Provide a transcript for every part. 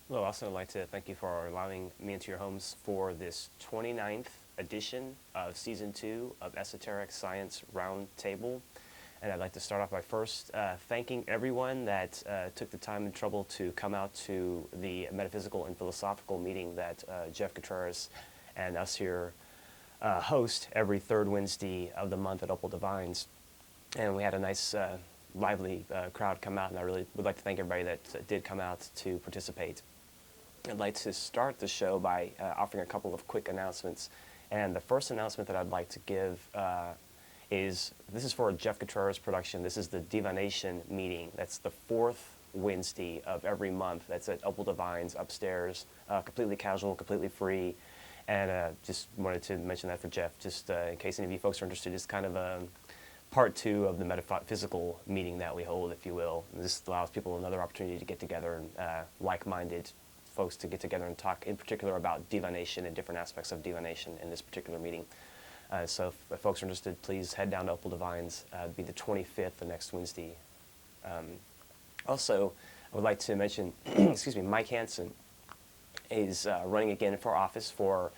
Well, also I'd like to thank you for allowing me into your homes for this 29th edition of Season 2 of Esoteric Science Roundtable. And I'd like to start off by first thanking everyone that took the time and trouble to come out to the metaphysical and philosophical meeting that Jeff Contreras and us here host every third Wednesday of the month at Opal Divines. And we had a nice, lively crowd come out, and I really would like to thank everybody that did come out to participate. I'd like to start the show by offering a couple of quick announcements. And the first announcement that I'd like to give is, this is for a Jeff Contreras production. This is the Divination meeting. That's the fourth Wednesday of every month. That's at Opal Divines upstairs, completely casual, completely free. And just wanted to mention that for Jeff, just in case any of you folks are interested. It's kind of a part two of the metaphysical meeting that we hold, if you will. And this allows people another opportunity to get together and like-minded folks to get together and talk in particular about divination and different aspects of divination in this particular meeting. So if folks are interested, please head down to Opal Divines. It'll be the 25th, the next Wednesday. Also, I would like to mention, excuse me, Mike Hansen is running again for office for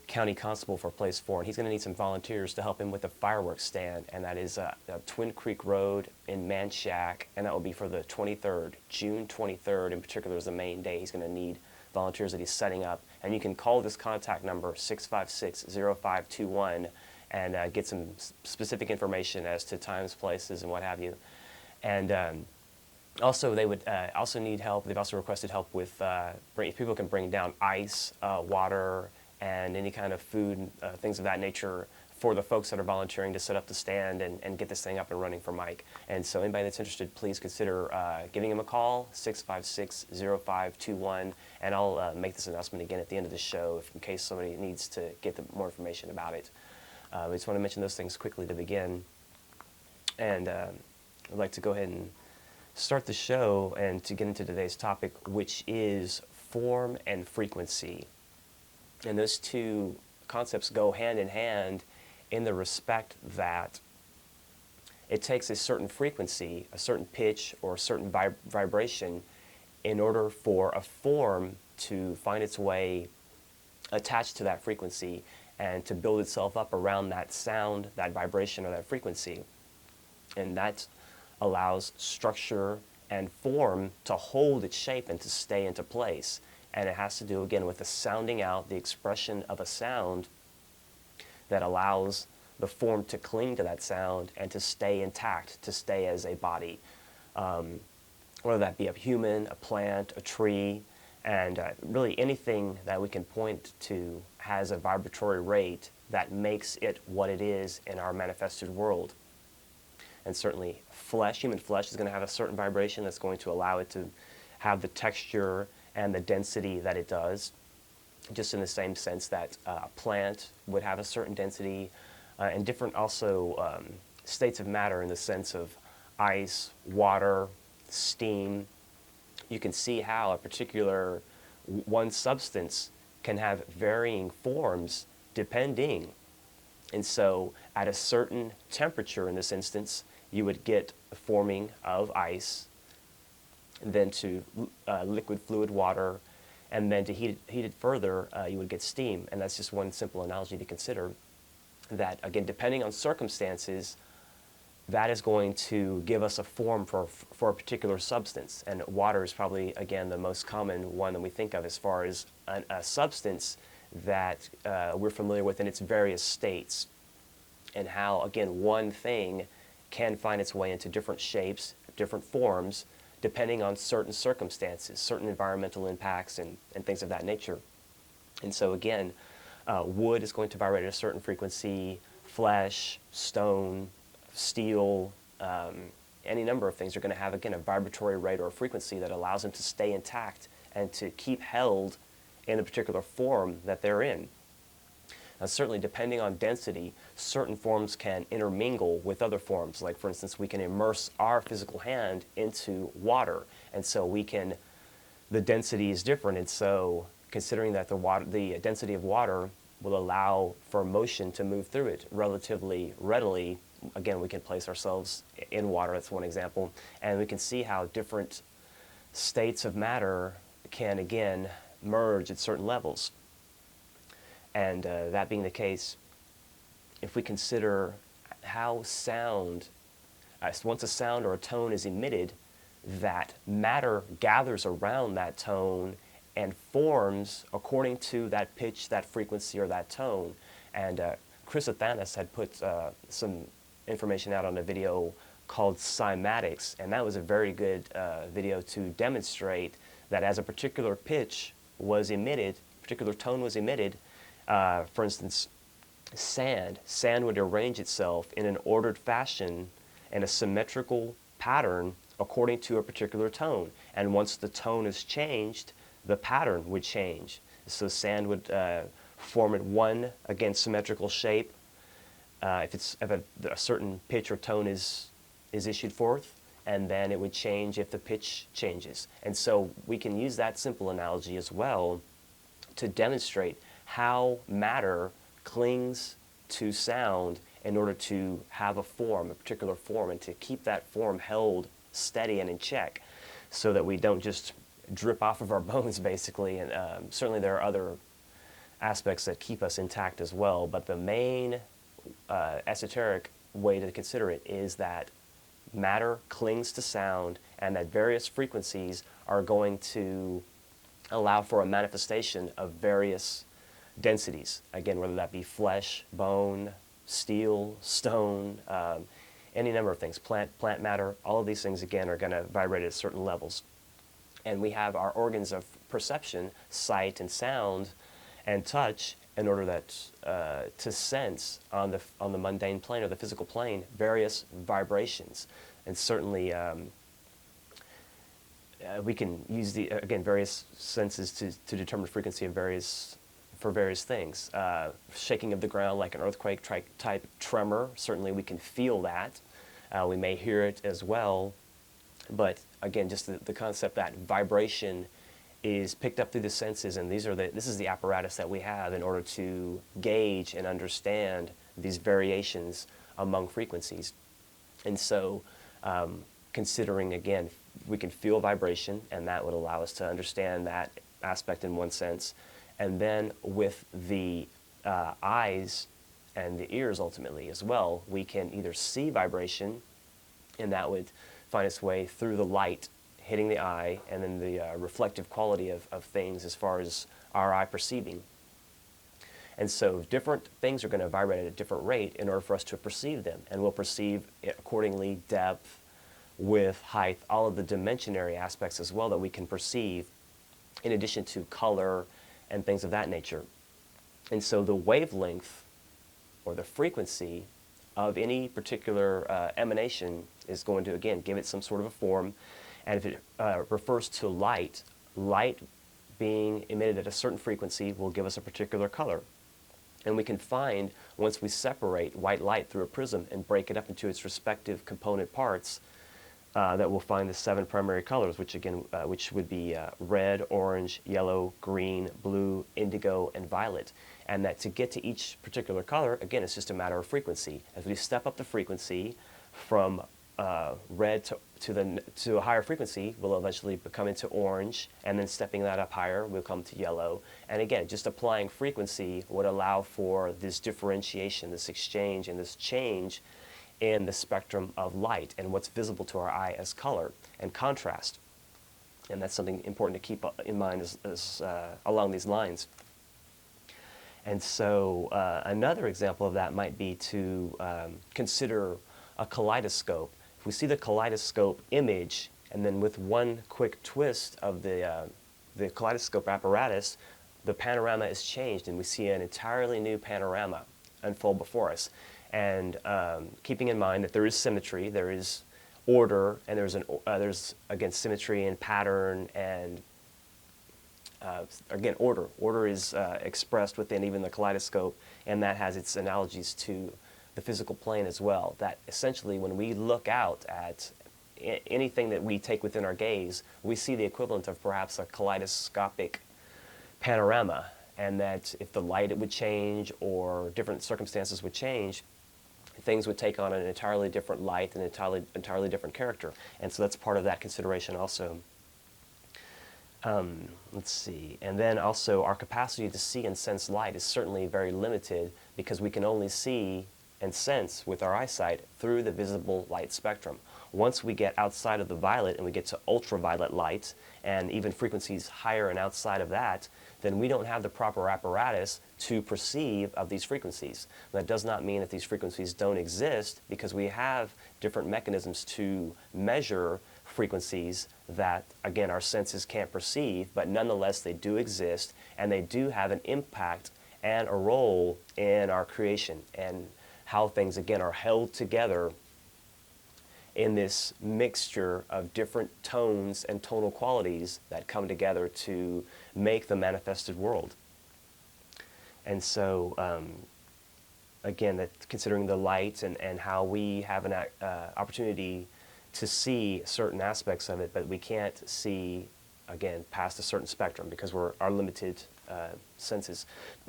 County Constable for Place 4, and he's going to need some volunteers to help him with a fireworks stand, and that is Twin Creek Road in Manchac, and that will be for the 23rd, June 23rd in particular is the main day. He's going to need volunteers that he's setting up, and you can call this contact number 656-0521 and get some specific information as to times, places, and what have you. And also, they would also need help. They've also requested help with if people can bring down ice, water, and any kind of food, things of that nature for the folks that are volunteering to set up the stand and get this thing up and running for Mike. And so anybody that's interested, please consider giving him a call, 656-0521, and I'll make this announcement again at the end of the show in case somebody needs to get more information about it. I just want to mention those things quickly to begin. And I'd like to go ahead and start the show and to get into today's topic, which is form and frequency. And those two concepts go hand in hand in the respect that it takes a certain frequency, a certain pitch, or a certain vibration in order for a form to find its way attached to that frequency and to build itself up around that sound, that vibration, or that frequency. And that allows structure and form to hold its shape and to stay into place. And it has to do, again, with the sounding out, the expression of a sound that allows the form to cling to that sound and to stay intact, to stay as a body. Whether that be a human, a plant, a tree, and really anything that we can point to has a vibratory rate that makes it what it is in our manifested world. And certainly flesh, human flesh, is going to have a certain vibration that's going to allow it to have the texture and the density that it does, just in the same sense that a plant would have a certain density, and different also states of matter in the sense of ice, water, steam. You can see how a particular one substance can have varying forms depending. And so at a certain temperature in this instance, you would get a forming of ice, then to liquid fluid water, and then to heat it further, you would get steam. And that's just one simple analogy to consider, that again, depending on circumstances, that is going to give us a form for a particular substance. And water is probably, again, the most common one that we think of as far as a substance that we're familiar with in its various states, and how, again, one thing can find its way into different shapes, different forms, depending on certain circumstances, certain environmental impacts, and things of that nature. And so again, wood is going to vibrate at a certain frequency, flesh, stone, steel, any number of things are going to have, again, a vibratory rate or a frequency that allows them to stay intact and to keep held in the particular form that they're in. Now, certainly, depending on density, certain forms can intermingle with other forms. Like, for instance, we can immerse our physical hand into water, and so the density is different. And so, considering that the density of water will allow for motion to move through it relatively readily, again, we can place ourselves in water. That's one example, and we can see how different states of matter can again merge at certain levels. And that being the case, if we consider how sound, once a sound or a tone is emitted, that matter gathers around that tone and forms according to that pitch, that frequency, or that tone. And Chris Athanas had put some information out on a video called cymatics, and that was a very good video to demonstrate that as a particular pitch was emitted, particular tone was emitted, for instance, sand would arrange itself in an ordered fashion in a symmetrical pattern according to a particular tone. And once the tone is changed, the pattern would change. So sand would form in one, again, symmetrical shape. If a certain pitch or tone is issued forth, and then it would change if the pitch changes. And so we can use that simple analogy as well to demonstrate how matter clings to sound in order to have a form, a particular form, and to keep that form held steady and in check so that we don't just drip off of our bones, basically. And certainly there are other aspects that keep us intact as well, but the main esoteric way to consider it is that matter clings to sound, and that various frequencies are going to allow for a manifestation of various densities. Again, whether that be flesh, bone, steel, stone, any number of things, plant matter, all of these things, again, are going to vibrate at certain levels. And we have our organs of perception, sight and sound and touch, in order that to sense on the mundane plane or the physical plane various vibrations. And certainly we can use various senses to determine frequency of for various things. Shaking of the ground like an earthquake type tremor, certainly we can feel that. We may hear it as well, but again, just the concept that vibration is picked up through the senses, and this is the apparatus that we have in order to gauge and understand these variations among frequencies. And so considering, again, we can feel vibration, and that would allow us to understand that aspect in one sense. And then with the eyes and the ears ultimately as well, we can either see vibration, and that would find its way through the light hitting the eye, and then the reflective quality of things as far as our eye perceiving. And so different things are going to vibrate at a different rate in order for us to perceive them, and we'll perceive accordingly depth, width, height, all of the dimensionary aspects as well that we can perceive, in addition to color and things of that nature. And so the wavelength or the frequency of any particular emanation is going to, again, give it some sort of a form. And if it refers to light, light being emitted at a certain frequency will give us a particular color. And we can find, once we separate white light through a prism and break it up into its respective component parts, that we'll find the 7 primary colors, which would be red, orange, yellow, green, blue, indigo, and violet. And that to get to each particular color, again, it's just a matter of frequency. As we step up the frequency from red to a higher frequency, we'll eventually come into orange, and then stepping that up higher, we'll come to yellow. And again, just applying frequency would allow for this differentiation, this exchange, and this change in the spectrum of light and what's visible to our eye as color and contrast. And that's something important to keep in mind along these lines. And so another example of that might be to consider a kaleidoscope. If we see the kaleidoscope image, and then with one quick twist of the kaleidoscope apparatus, the panorama is changed, and we see an entirely new panorama unfold before us. And keeping in mind that there is symmetry, there is order, and there's again symmetry and pattern, and again order. Order is expressed within even the kaleidoscope, and that has its analogies to the physical plane as well. That essentially, when we look out at anything that we take within our gaze, we see the equivalent of perhaps a kaleidoscopic panorama, and that if the light would change or different circumstances would change, things would take on an entirely different light and entirely different character. And so that's part of that consideration also. Let's see. And then also our capacity to see and sense light is certainly very limited because we can only see and sense with our eyesight through the visible light spectrum. Once we get outside of the violet and we get to ultraviolet light and even frequencies higher and outside of that, then we don't have the proper apparatus to perceive of these frequencies. That does not mean that these frequencies don't exist, because we have different mechanisms to measure frequencies that, again, our senses can't perceive, but nonetheless they do exist and they do have an impact and a role in our creation and how things, again, are held together in this mixture of different tones and tonal qualities that come together to make the manifested world. And so, again, that considering the light and how we have an opportunity to see certain aspects of it, but we can't see, again, past a certain spectrum because our limited senses.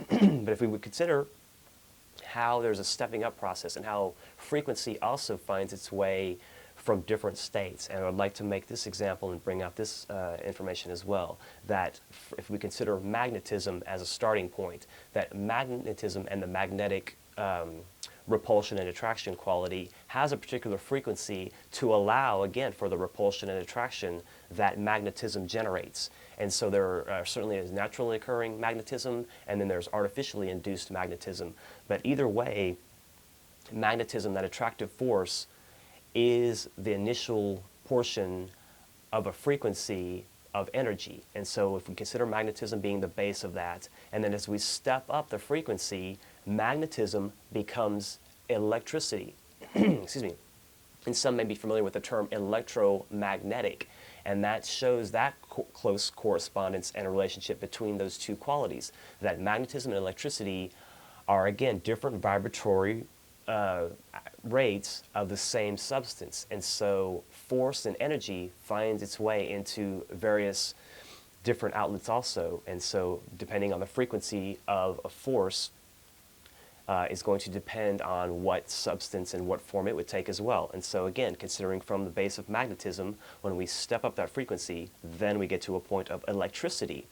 But if we would consider how there's a stepping up process and how frequency also finds its way from different states. And I would like to make this example and bring out this information as well, that if we consider magnetism as a starting point, that magnetism and the magnetic repulsion and attraction quality has a particular frequency to allow, again, for the repulsion and attraction that magnetism generates. And so there certainly is naturally occurring magnetism, and then there's artificially induced magnetism. But either way, magnetism, that attractive force, is the initial portion of a frequency of energy. And so if we consider magnetism being the base of that, and then as we step up the frequency, magnetism becomes electricity. Excuse me. And some may be familiar with the term electromagnetic, and that shows that close correspondence and relationship between those two qualities, that magnetism and electricity are, again, different vibratory rates of the same substance. And so force and energy finds its way into various different outlets also. And so depending on the frequency of a force is going to depend on what substance and what form it would take as well. And so again, considering from the base of magnetism, when we step up that frequency, then we get to a point of electricity.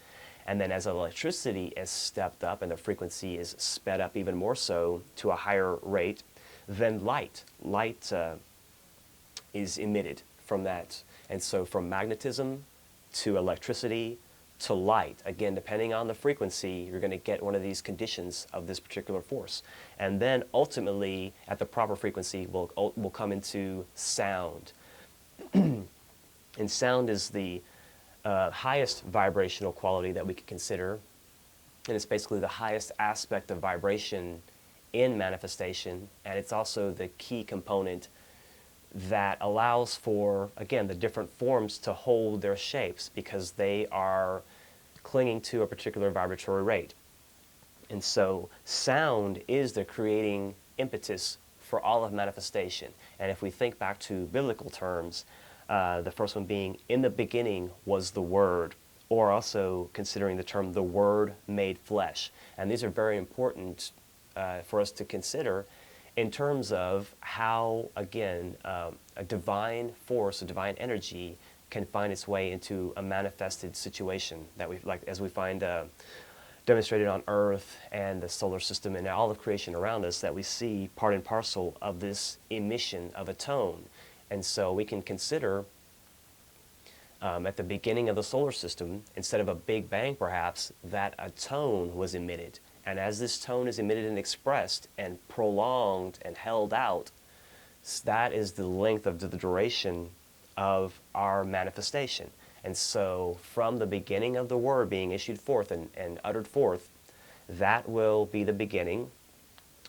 And then as electricity is stepped up and the frequency is sped up even more so to a higher rate, then light is emitted from that. And so from magnetism to electricity to light, again, depending on the frequency, you're going to get one of these conditions of this particular force. And then ultimately, at the proper frequency, we'll come into sound. And sound is the highest vibrational quality that we could consider, and it's basically the highest aspect of vibration in manifestation, and it's also the key component that allows for, again, the different forms to hold their shapes because they are clinging to a particular vibratory rate. And so sound is the creating impetus for all of manifestation. And if we think back to biblical terms, the first one being, in the beginning was the Word, or also considering the term the Word made flesh. And these are very important for us to consider in terms of how, again, a divine force, a divine energy can find its way into a manifested situation that we, like, as we find demonstrated on Earth and the solar system and all of creation around us, that we see part and parcel of this emission of a tone. And so we can consider at the beginning of the solar system, instead of a big bang perhaps, that a tone was emitted. And as this tone is emitted and expressed and prolonged and held out, that is the length of the duration of our manifestation. And so from the beginning of the word being issued forth and uttered forth, that will be the beginning,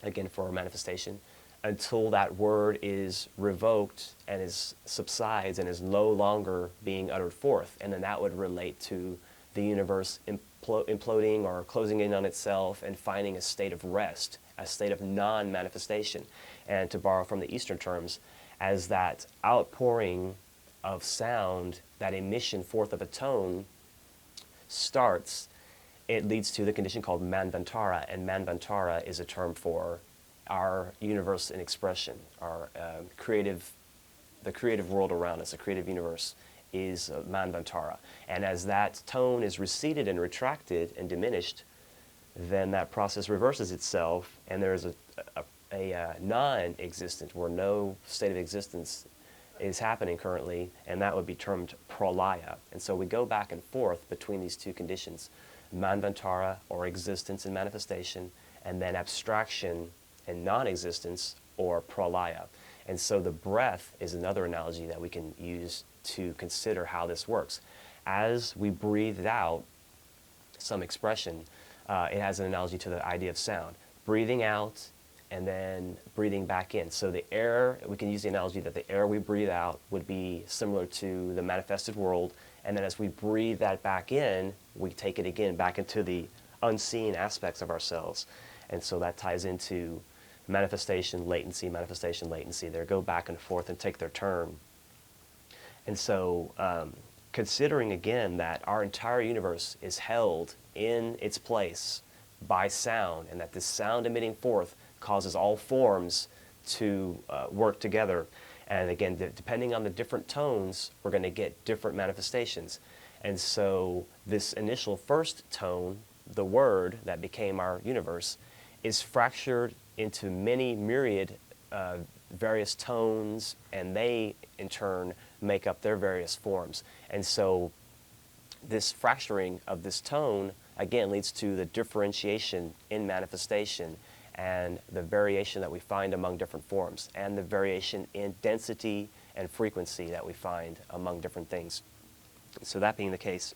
again, for our manifestation, until that word is revoked and subsides and is no longer being uttered forth. And then that would relate to the universe imploding or closing in on itself and finding a state of rest, a state of non-manifestation. And to borrow from the Eastern terms, as that outpouring of sound, that emission forth of a tone starts, it leads to the condition called Manvantara. And Manvantara is a term for our universe in expression, our the creative world around us, the creative universe is Manvantara. And as that tone is receded and retracted and diminished, then that process reverses itself, and there's a non-existent, where no state of existence is happening currently, and that would be termed pralaya. And so we go back and forth between these two conditions, Manvantara, or existence and manifestation, and then abstraction and non-existence, or pralaya. And so the breath is another analogy that we can use to consider how this works. As we breathe out some expression, it has an analogy to the idea of sound. Breathing out and then breathing back in. So the air, we can use the analogy that the air we breathe out would be similar to the manifested world, and then as we breathe that back in, we take it again back into the unseen aspects of ourselves. And so that ties into manifestation, latency, manifestation, latency. They go back and forth and take their turn. And so considering again that our entire universe is held in its place by sound, and that this sound emitting forth causes all forms to work together. And again, depending on the different tones, we're going to get different manifestations. And so this initial first tone, the word that became our universe, is fractured into many myriad various tones, and they in turn make up their various forms. And so this fracturing of this tone again leads to the differentiation in manifestation, and the variation that we find among different forms, and the variation in density and frequency that we find among different things. So that being the case,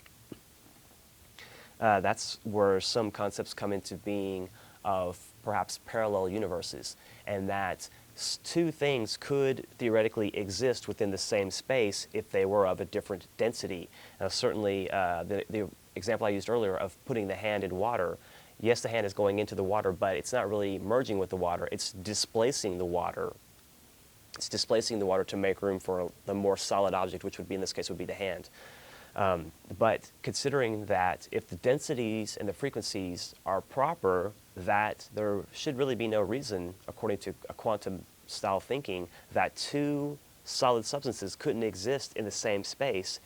that's where some concepts come into being of perhaps parallel universes, and that two things could theoretically exist within the same space if they were of a different density. Now, certainly, the example I used earlier of putting the hand in water, yes, the hand is going into the water, but it's not really merging with the water. It's displacing the water. It's displacing the water to make room for the more solid object, which would be, in this case, would be the hand. But considering that if the densities and the frequencies are proper, that there should really be no reason, according to a quantum style thinking, that two solid substances couldn't exist in the same space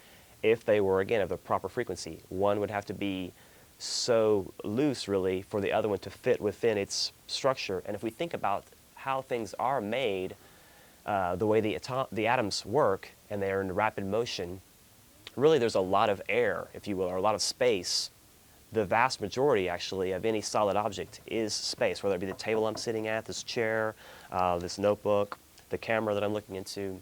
if they were, again, of the proper frequency. One would have to be so loose, really, for the other one to fit within its structure. And if we think about how things are made, the way the atoms work, and they are in rapid motion, really there's a lot of air, if you will, or a lot of space. The vast majority, actually, of any solid object is space, whether it be the table I'm sitting at, this chair, this notebook, the camera that I'm looking into.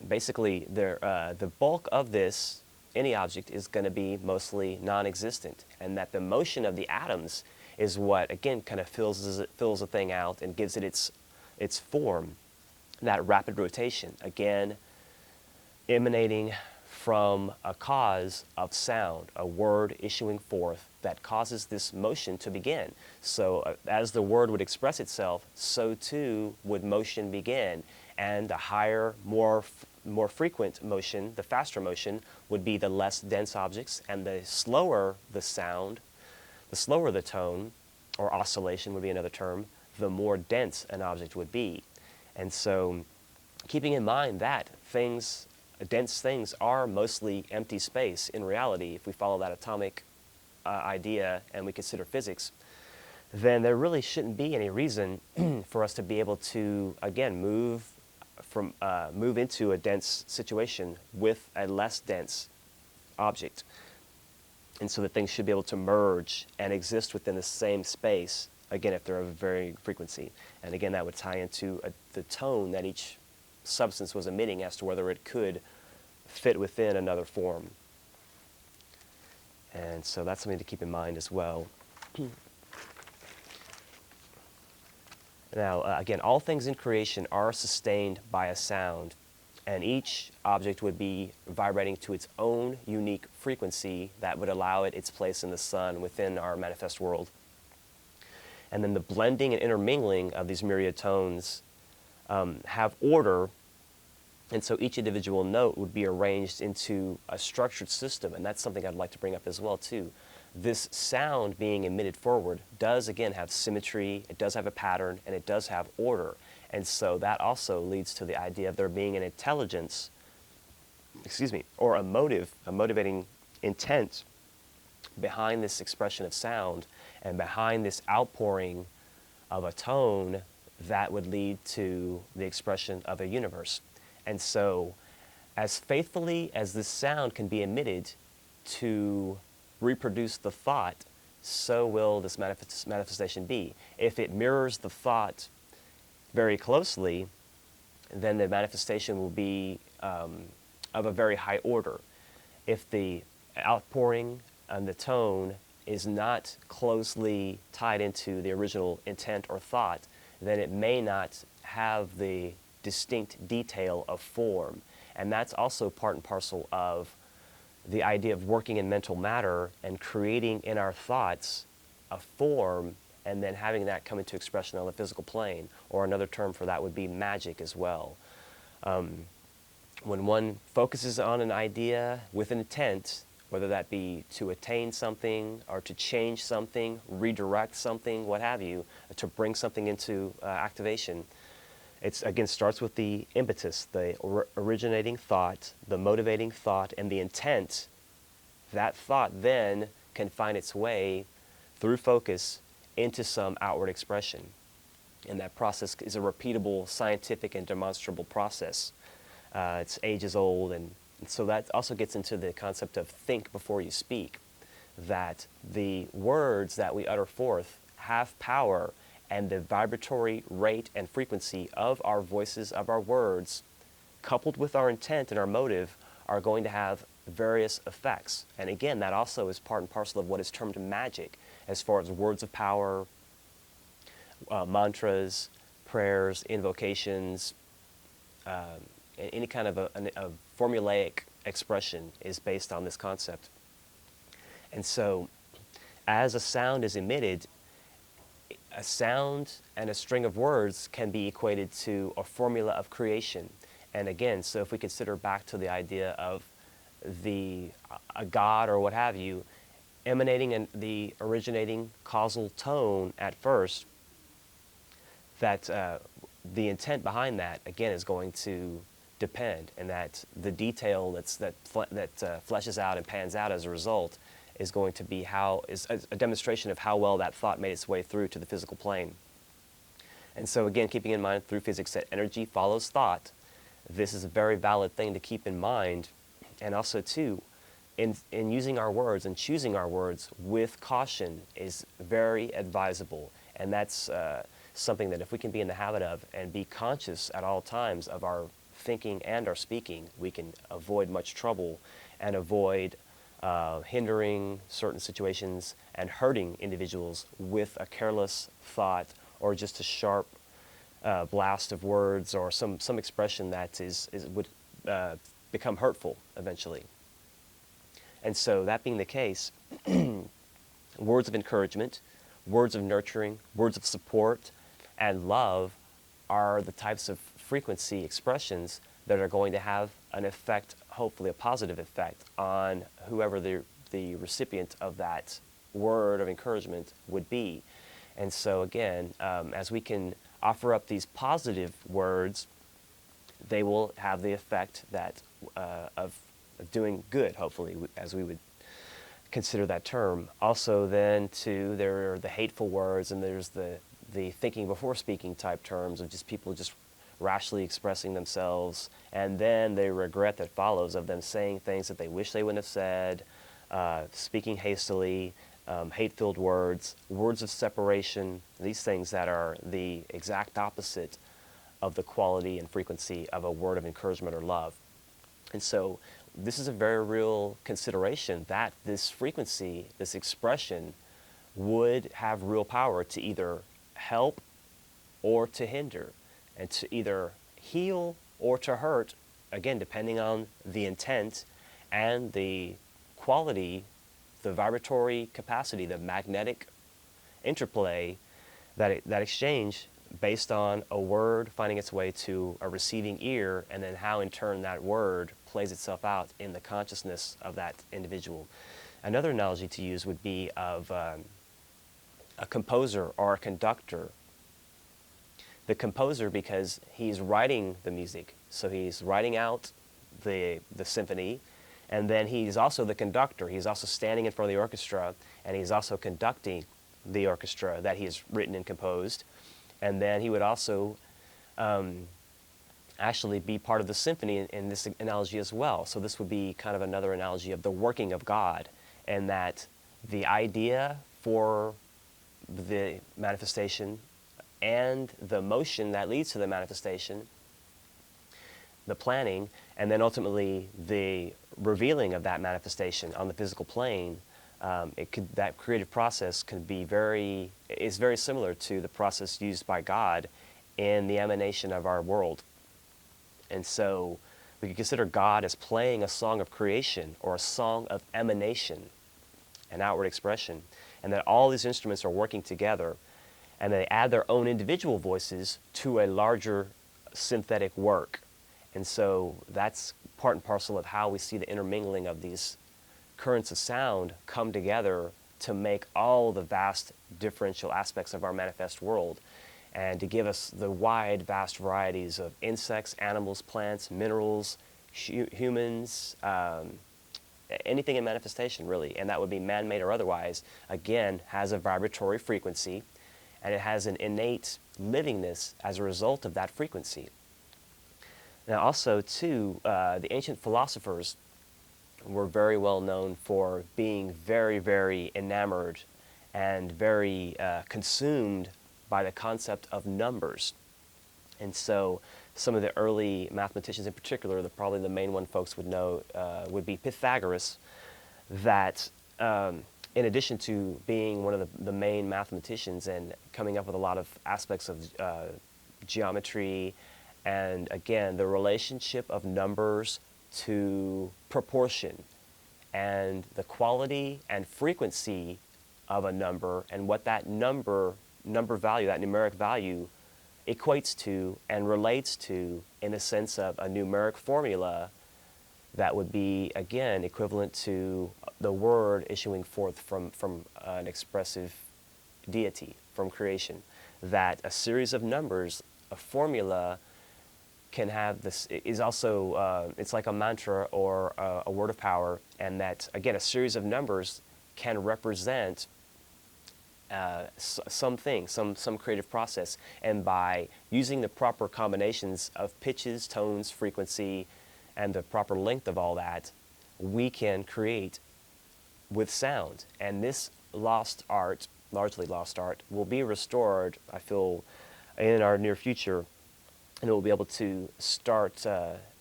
Basically, the bulk of this, any object, is going to be mostly non-existent, and that the motion of the atoms is what, again, kind of fills the thing out and gives it its form, that rapid rotation, again, emanating from a cause of sound, a word issuing forth that causes this motion to begin. So as the word would express itself, so too would motion begin. And the higher, more frequent motion, the faster motion, would be the less dense objects, and the slower the sound, the slower the tone, or oscillation would be another term, the more dense an object would be. And so keeping in mind that dense things are mostly empty space in reality, if we follow that atomic idea and we consider physics, then there really shouldn't be any reason for us to be able to, again, move into a dense situation with a less dense object. And so that things should be able to merge and exist within the same space, again, if they're of varying frequency. And again, that would tie into the tone that each substance was emitting as to whether it could fit within another form. And so that's something to keep in mind as well. Now, again, all things in creation are sustained by a sound, and each object would be vibrating to its own unique frequency that would allow it its place in the sun within our manifest world. And then the blending and intermingling of these myriad tones have order, and so each individual note would be arranged into a structured system, and that's something I'd like to bring up as well too. This sound being emitted forward does, again, have symmetry, it does have a pattern, and it does have order. And so that also leads to the idea of there being an intelligence or a motivating intent behind this expression of sound and behind this outpouring of a tone that would lead to the expression of a universe. And so, as faithfully as this sound can be emitted to reproduce the thought, so will this manifestation be. If it mirrors the thought very closely, then the manifestation will be of a very high order. If the outpouring and the tone is not closely tied into the original intent or thought, then it may not have the distinct detail of form. And that's also part and parcel of the idea of working in mental matter and creating in our thoughts a form and then having that come into expression on the physical plane. Or another term for that would be magic as well. When one focuses on an idea with an intent, whether that be to attain something or to change something, redirect something, what have you, to bring something into activation, it again starts with the impetus, the originating thought, the motivating thought, and the intent. That thought then can find its way through focus into some outward expression. And that process is a repeatable, scientific, and demonstrable process. It's ages old, and so that also gets into the concept of think before you speak, that the words that we utter forth have power, and the vibratory rate and frequency of our voices, of our words, coupled with our intent and our motive, are going to have various effects. And again, that also is part and parcel of what is termed magic, as far as words of power, mantras, prayers, invocations, any kind of a formulaic expression is based on this concept. And so, as a sound is emitted, a sound and a string of words can be equated to a formula of creation. And again, so if we consider back to the idea of a god or what have you, emanating in the originating causal tone at first, that the intent behind that, again, is going to depend, and that the detail that fleshes out and pans out as a result is going to be a demonstration of how well that thought made its way through to the physical plane. And so again, keeping in mind through physics that energy follows thought, this is a very valid thing to keep in mind. And also too, in using our words and choosing our words with caution is very advisable. And that's something that if we can be in the habit of and be conscious at all times of our thinking and our speaking, we can avoid much trouble and avoid hindering certain situations and hurting individuals with a careless thought or just a sharp blast of words or some expression that would become hurtful eventually. And so that being the case, words of encouragement, words of nurturing, words of support, and love are the types of frequency expressions that are going to have an effect, hopefully a positive effect, on whoever the recipient of that word of encouragement would be. And so again, as we can offer up these positive words, they will have the effect that of doing good, hopefully, as we would consider that term. Also then, too, there are the hateful words, and there's the thinking before speaking type terms of just people just rashly expressing themselves, and then the regret that follows of them saying things that they wish they wouldn't have said, speaking hastily, hate-filled words, words of separation, these things that are the exact opposite of the quality and frequency of a word of encouragement or love. And so this is a very real consideration that this frequency, this expression, would have real power to either help or to hinder, and to either heal or to hurt, again, depending on the intent and the quality, the vibratory capacity, the magnetic interplay, that exchange based on a word finding its way to a receiving ear, and then how in turn that word plays itself out in the consciousness of that individual. Another analogy to use would be of a composer or a conductor. The composer, because he's writing the music, so he's writing out the symphony. And then he's also the conductor. He's also standing in front of the orchestra, and he's also conducting the orchestra that he has written and composed. And then he would also actually be part of the symphony in this analogy as well. So this would be kind of another analogy of the working of God, and that the idea for the manifestation and the motion that leads to the manifestation, the planning, and then ultimately the revealing of that manifestation on the physical plane, that creative process is very similar to the process used by God in the emanation of our world. And so we could consider God as playing a song of creation or a song of emanation, an outward expression, and that all these instruments are working together, and they add their own individual voices to a larger synthetic work. And so that's part and parcel of how we see the intermingling of these currents of sound come together to make all the vast differential aspects of our manifest world, and to give us the wide, vast varieties of insects, animals, plants, minerals, humans, anything in manifestation, really. And that would be man-made or otherwise, again, has a vibratory frequency, and it has an innate livingness as a result of that frequency. Now, also, too, the ancient philosophers were very well known for being very, very enamored and very consumed by the concept of numbers. And so some of the early mathematicians in particular, probably the main one folks would know would be Pythagoras, that in addition to being one of the main mathematicians and coming up with a lot of aspects of geometry, and again, the relationship of numbers to proportion and the quality and frequency of a number, and what that number value, that numeric value, equates to and relates to in the sense of a numeric formula that would be, again, equivalent to the word issuing forth from an expressive deity, from creation. That a series of numbers, a formula, can have this, is also, it's like a mantra or a word of power, and that, again, a series of numbers can represent something, some creative process. And by using the proper combinations of pitches, tones, frequency, and the proper length of all that, we can create with sound. And this lost art, largely lost art, will be restored, I feel, in our near future, and we'll be able to start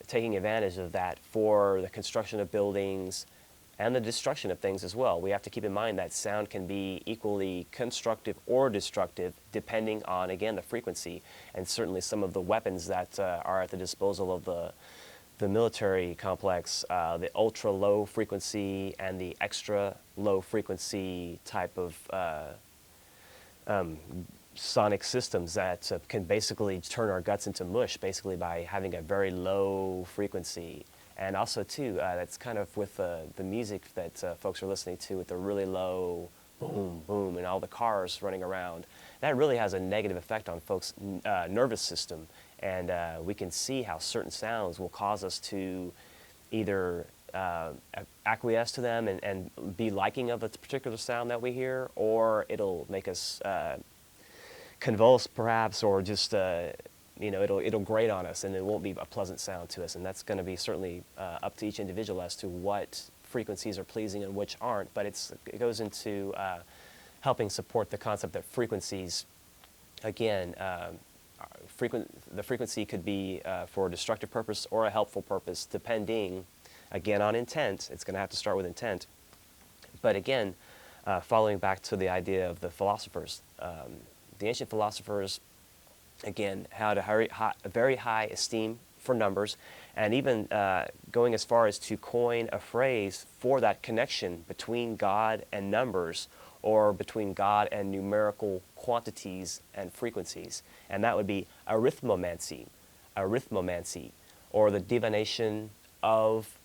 taking advantage of that for the construction of buildings and the destruction of things as well. We have to keep in mind that sound can be equally constructive or destructive depending on, again, the frequency. And certainly some of the weapons that are at the disposal of the military complex, the ultra low frequency and the extra low frequency type of sonic systems that can basically turn our guts into mush, basically by having a very low frequency. And also, too, that's kind of with the music that folks are listening to with the really low boom, boom, and all the cars running around. That really has a negative effect on folks' nervous system. And we can see how certain sounds will cause us to either acquiesce to them and be liking of a particular sound that we hear, or it'll make us convulse, perhaps, or just it'll grate on us, and it won't be a pleasant sound to us. And that's going to be certainly up to each individual as to what frequencies are pleasing and which aren't. But it goes into helping support the concept that frequencies, again, the frequency could be for a destructive purpose or a helpful purpose, depending, again, on intent. It's going to have to start with intent. But again, following back to the idea of the philosophers, the ancient philosophers, again, had a very high esteem for numbers, and even going as far as to coin a phrase for that connection between God and numbers, or between God and numerical quantities and frequencies. And that would be arithmomancy, or the divination of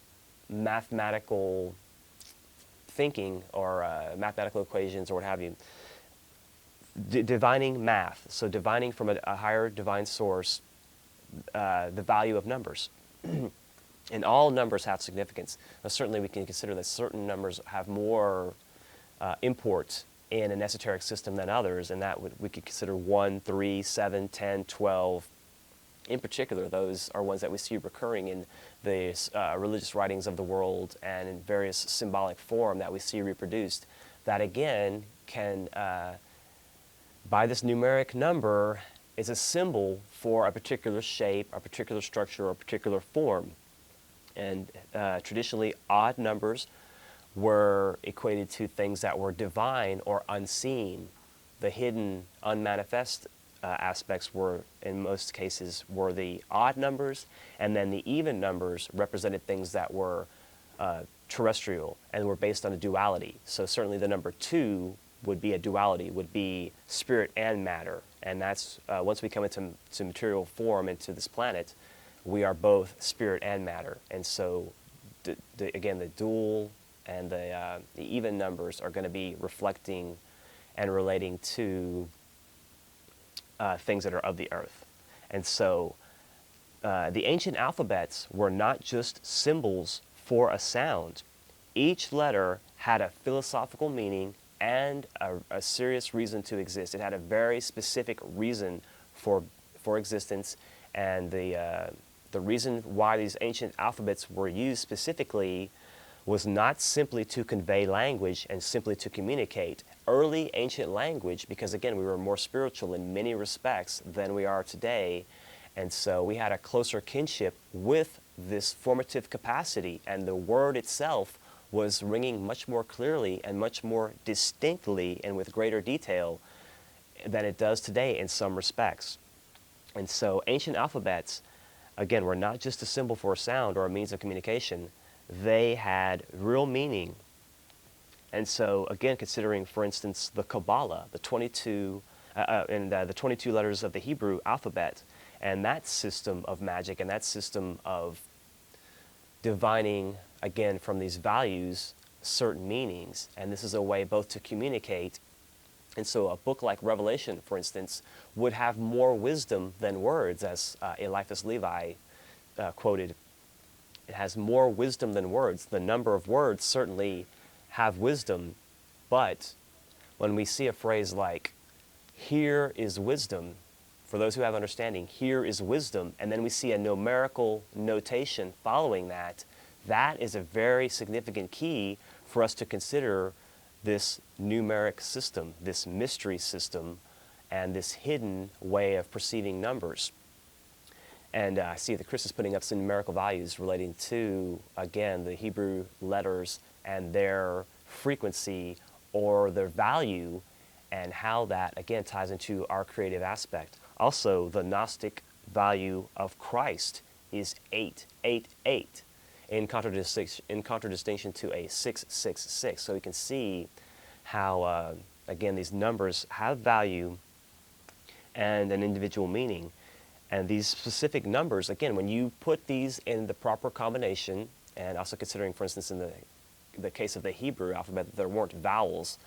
mathematical thinking, or mathematical equations, or what have you. Divining math, so divining from a higher divine source the value of numbers. And all numbers have significance. Now, certainly we can consider that certain numbers have more import in an esoteric system than others, and that we could consider 1, 3, 7, 10, 12. In particular, those are ones that we see recurring in the religious writings of the world and in various symbolic form that we see reproduced. That again can, by this numeric number, is a symbol for a particular shape, a particular structure, or a particular form. And traditionally, odd numbers were equated to things that were divine or unseen. The hidden, unmanifest aspects were, in most cases, were the odd numbers, and then the even numbers represented things that were terrestrial and were based on a duality. So certainly the number 2 would be a duality, would be spirit and matter. And that's, once we come into material form, into this planet, we are both spirit and matter. And so, again, the dual and the even numbers are going to be reflecting and relating to things that are of the earth. And so the ancient alphabets were not just symbols for a sound. Each letter had a philosophical meaning and a serious reason to exist. It had a very specific reason for existence, and the reason why these ancient alphabets were used specifically was not simply to convey language and simply to communicate. Early ancient language, because again, we were more spiritual in many respects than we are today, and so we had a closer kinship with this formative capacity, and the word itself was ringing much more clearly and much more distinctly and with greater detail than it does today in some respects. And so ancient alphabets, again, were not just a symbol for a sound or a means of communication. They had real meaning. And so, again, considering, for instance, the Kabbalah, the 22 letters of the Hebrew alphabet, and that system of magic and that system of divining, again, from these values, certain meanings. And this is a way both to communicate. And so a book like Revelation, for instance, would have more wisdom than words, as Eliphas Levi quoted. It has more wisdom than words. The number of words certainly have wisdom, but when we see a phrase like, here is wisdom, for those who have understanding, here is wisdom, and then we see a numerical notation following that, that is a very significant key for us to consider this numeric system, this mystery system, and this hidden way of perceiving numbers. And I see that Chris is putting up some numerical values relating to, again, the Hebrew letters and their frequency or their value, and how that, again, ties into our creative aspect. Also, the Gnostic value of Christ is 888, in contradistinction to a 666. So we can see how, again, these numbers have value and an individual meaning. And these specific numbers, again, when you put these in the proper combination, and also considering, for instance, in the case of the Hebrew alphabet, there weren't vowels,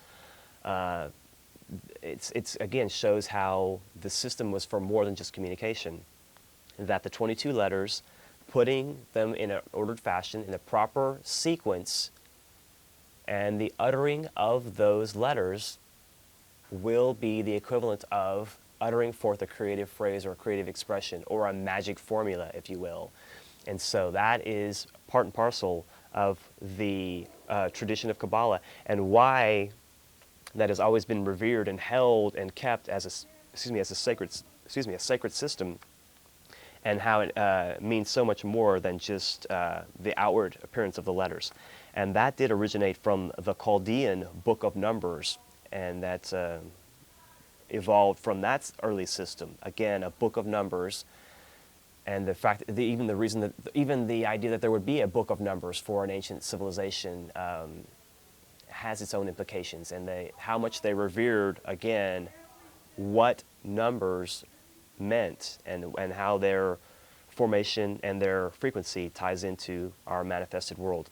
it's again shows how the system was for more than just communication. That the 22 letters, putting them in an ordered fashion, in a proper sequence, and the uttering of those letters will be the equivalent of uttering forth a creative phrase or a creative expression or a magic formula, if you will. And so that is part and parcel of the tradition of Kabbalah, and why that has always been revered and held and kept as a sacred system, and how it means so much more than just the outward appearance of the letters. And that did originate from the Chaldean Book of Numbers, and that evolved from that early system. Again, a book of numbers, and the fact, even the idea that there would be a book of numbers for an ancient civilization has its own implications, and how much they revered, again, what numbers meant, and how their formation and their frequency ties into our manifested world.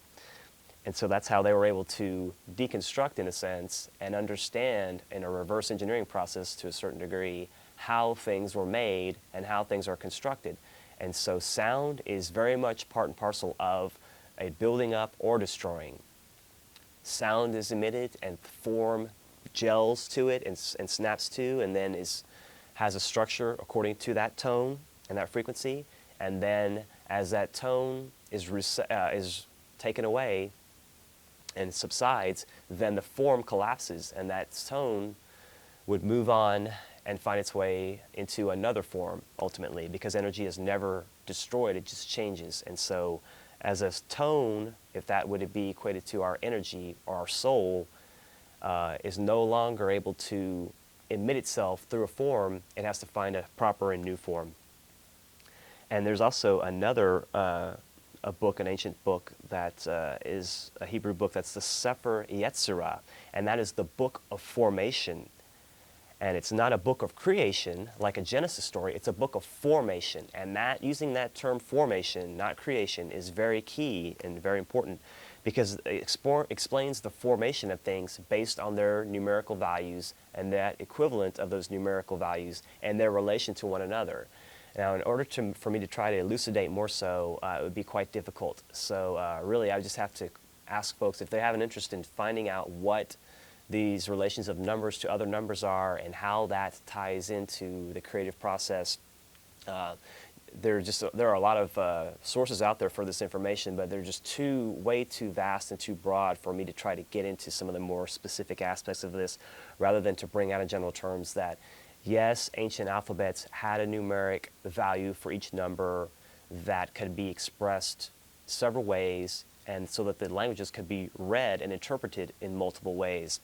And so that's how they were able to deconstruct, in a sense, and understand in a reverse engineering process to a certain degree how things were made and how things are constructed. And so sound is very much part and parcel of a building up or destroying. Sound is emitted and form gels to it and snaps to, and then has a structure according to that tone and that frequency. And then as that tone is taken away and subsides, then the form collapses, and that tone would move on and find its way into another form ultimately, because energy is never destroyed, it just changes. And so as a tone, if that would be equated to our energy or our soul, is no longer able to emit itself through a form, it has to find a proper and new form. And there's also another a book, an ancient book that is a Hebrew book, that's the Sephir Yetzerah, and that is the book of formation. And it's not a book of creation like a Genesis story, it's a book of formation. And that, using that term formation, not creation, is very key and very important, because it explains the formation of things based on their numerical values and that equivalent of those numerical values and their relation to one another. Now, in order for me to try to elucidate more so, it would be quite difficult. So really, I just have to ask folks if they have an interest in finding out what these relations of numbers to other numbers are and how that ties into the creative process. There are a lot of sources out there for this information, but they're just way too vast and too broad for me to try to get into some of the more specific aspects of this, rather than to bring out in general terms that, yes, ancient alphabets had a numeric value for each number that could be expressed several ways, and so that the languages could be read and interpreted in multiple ways.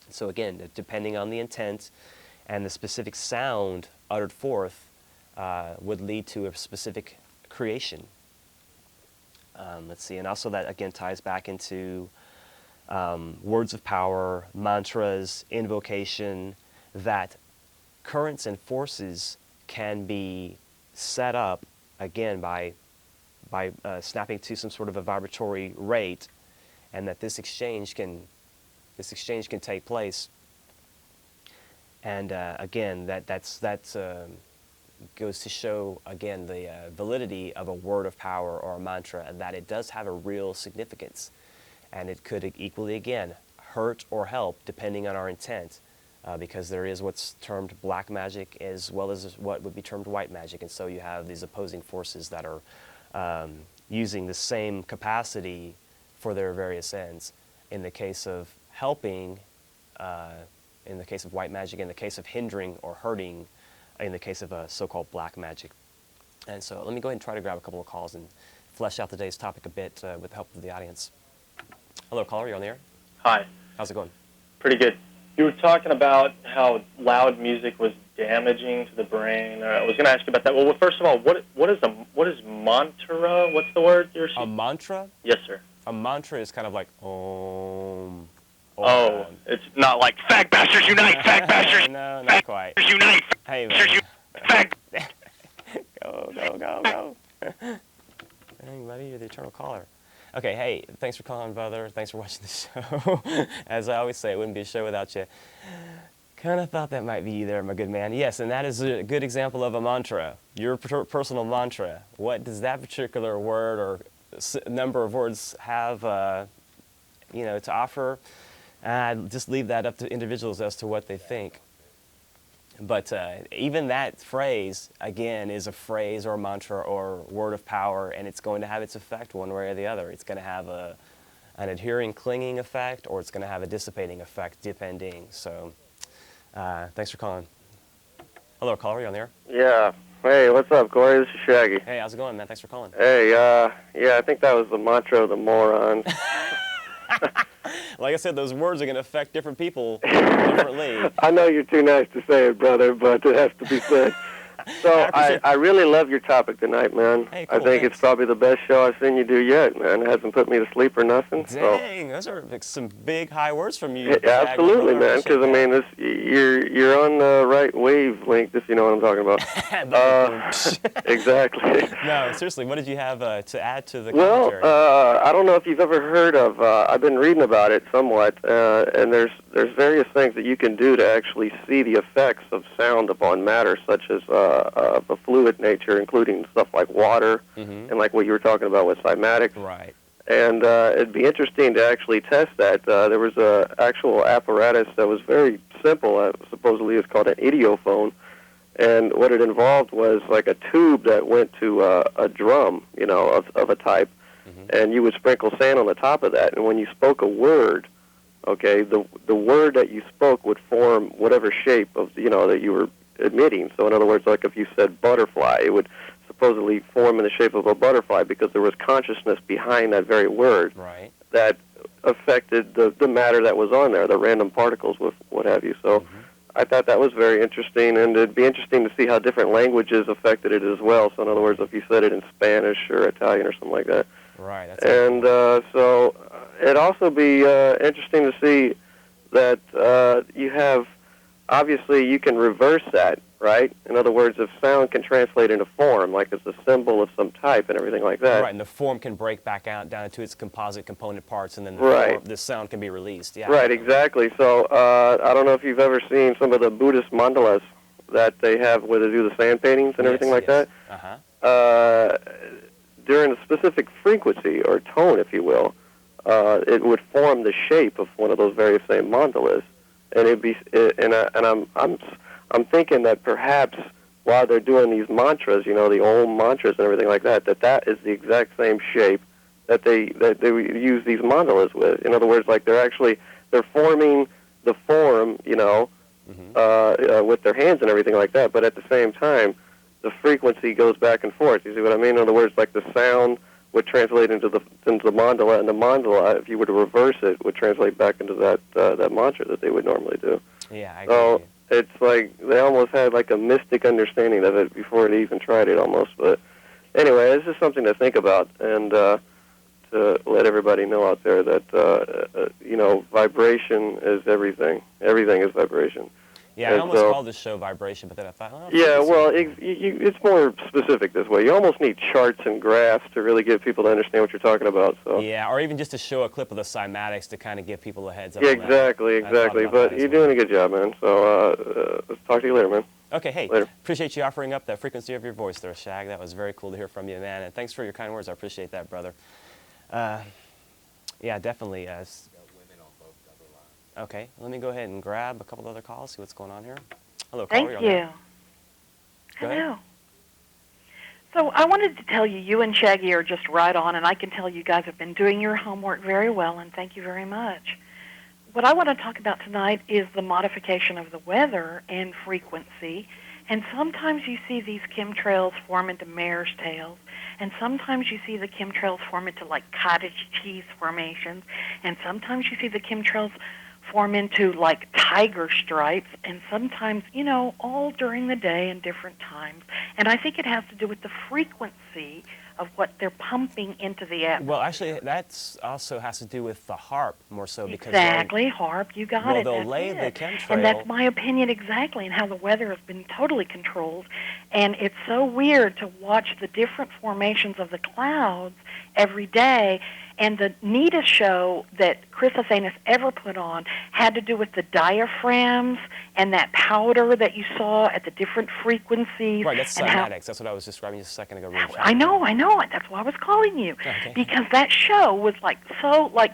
So again, depending on the intent and the specific sound uttered forth, would lead to a specific creation. Let's see, and also that again ties back into words of power, mantras, invocation, that currents and forces can be set up again by snapping to some sort of a vibratory rate, and that this exchange can take place. And again, that goes to show again the validity of a word of power or a mantra, and that it does have a real significance, and it could equally again hurt or help depending on our intent. Because there is what's termed black magic as well as what would be termed white magic. And so you have these opposing forces that are using the same capacity for their various ends. In the case of helping, in the case of white magic, in the case of hindering or hurting, in the case of so-called black magic. And so let me go ahead and try to grab a couple of calls and flesh out today's topic a bit with the help of the audience. Hello, caller, you're on the air? Hi. How's it going? Pretty good. You were talking about how loud music was damaging to the brain. I was going to ask you about that. Well, first of all, what is mantra? What's the word you're saying? A mantra? Yes, sir. A mantra is kind of like Om. Oh, it's not like fag bastards unite, fag bastards. No, not quite. Unite. Hey, man. Fag. Go. Dang, buddy, you're the eternal caller. Okay, hey, thanks for calling, brother. Thanks for watching the show. As I always say, it wouldn't be a show without you. Kind of thought that might be you there, my good man. Yes, and that is a good example of a mantra, your personal mantra. What does that particular word or number of words have, to offer? Just leave that up to individuals as to what they think. But even that phrase, again, is a phrase or a mantra or word of power, and it's going to have its effect one way or the other. It's going to have an adhering, clinging effect, or it's going to have a dissipating effect, depending. So, thanks for calling. Hello, caller, you on the air? Yeah. Hey, what's up, Corey? This is Shaggy. Hey, how's it going, man? Thanks for calling. Hey, I think that was the mantra of the morons. Like I said, those words are going to affect different people differently. I know you're too nice to say it, brother, but it has to be said. So I really love your topic tonight, man. Hey, cool, I think it's probably the best show I've seen you do yet, man. It hasn't put me to sleep or nothing. Dang, those are some big high words from you. Yeah, absolutely, man, because, I mean, you're on the right wavelength, if you know what I'm talking about. Exactly. No, seriously, what did you have to add to the commentary? Well, I don't know if you've ever heard of, I've been reading about it somewhat, and there's various things that you can do to actually see the effects of sound upon matter, such as of a fluid nature, including stuff like water and like what you were talking about with cymatics. Right. And it'd be interesting to actually test that. There was a actual apparatus that was very simple. Supposedly it's called an idiophone. And what it involved was like a tube that went to a drum, you know, of a type. And you would sprinkle sand on the top of that. And when you spoke a word, okay, the word that you spoke would form whatever shape of, you know, that you were emitting. So in other words, like if you said butterfly, it would supposedly form in the shape of a butterfly because there was consciousness behind that very word that affected the matter that was on there, the random particles, with what have you. So I thought that was very interesting, and it'd be interesting to see how different languages affected it as well. So in other words, if you said it in Spanish or Italian or something like that. Right. That's and so it'd also be interesting to see that you have, obviously you can reverse that, right? In other words, if sound can translate into form, like it's a symbol of some type and everything like that. Right, and the form can break back out down into its composite component parts, and then the sound can be released. Yeah. Right, exactly. So I don't know if you've ever seen some of the Buddhist mandalas that they have where they do the sand paintings and everything like that. During a specific frequency or tone, if you will, it would form the shape of one of those very same mandalas, and I'm thinking that perhaps while they're doing these mantras, you know, the Om mantras and everything like that, that is the exact same shape that they use these mandalas with. In other words, like they're forming the form, you know, with their hands and everything like that, but at the same time, the frequency goes back and forth. You see what I mean? In other words, like the sound would translate into the mandala, and the mandala, if you were to reverse it, would translate back into that mantra that they would normally do. Yeah, I agree. It's like they almost had like a mystic understanding of it before they even tried it almost. But anyway, it's just something to think about, and to let everybody know out there that, you know, vibration is everything. Everything is vibration. Yeah, I almost called this show Vibration, but then I thought, oh. Yeah, well, it's more specific this way. You almost need charts and graphs to really get people to understand what you're talking about. So. Yeah, or even just to show a clip of the cymatics to kind of give people a heads up. Yeah, exactly. But you're doing a good job, man. So let's talk to you later, man. Okay, hey, later. Appreciate you offering up that frequency of your voice there, Shag. That was very cool to hear from you, man. And thanks for your kind words. I appreciate that, brother. Yeah, definitely. Okay, let me go ahead and grab a couple of other calls, see what's going on here. Hello, caller. Thank you. Hello. So I wanted to tell you, you and Shaggy are just right on, and I can tell you guys have been doing your homework very well, and thank you very much. What I want to talk about tonight is the modification of the weather and frequency, and sometimes you see these chemtrails form into mare's tails, and sometimes you see the chemtrails form into like cottage cheese formations, and sometimes you see the chemtrails form into like tiger stripes, and sometimes, you know, all during the day and different times. And I think it has to do with the frequency of what they're pumping into the atmosphere. Well, actually, that also has to do with the HAARP more so because exactly, HAARP, you got it. Well, they'll lay the chemtrail. And that's my opinion exactly, and how the weather has been totally controlled. And it's so weird to watch the different formations of the clouds every day. And the neatest show that Chris Athanas ever put on had to do with the diaphragms and that powder that you saw at the different frequencies. Right, that's cymatics. That's what I was describing just a second ago. I know. That's why I was calling you. Okay. Because that show was like so, like,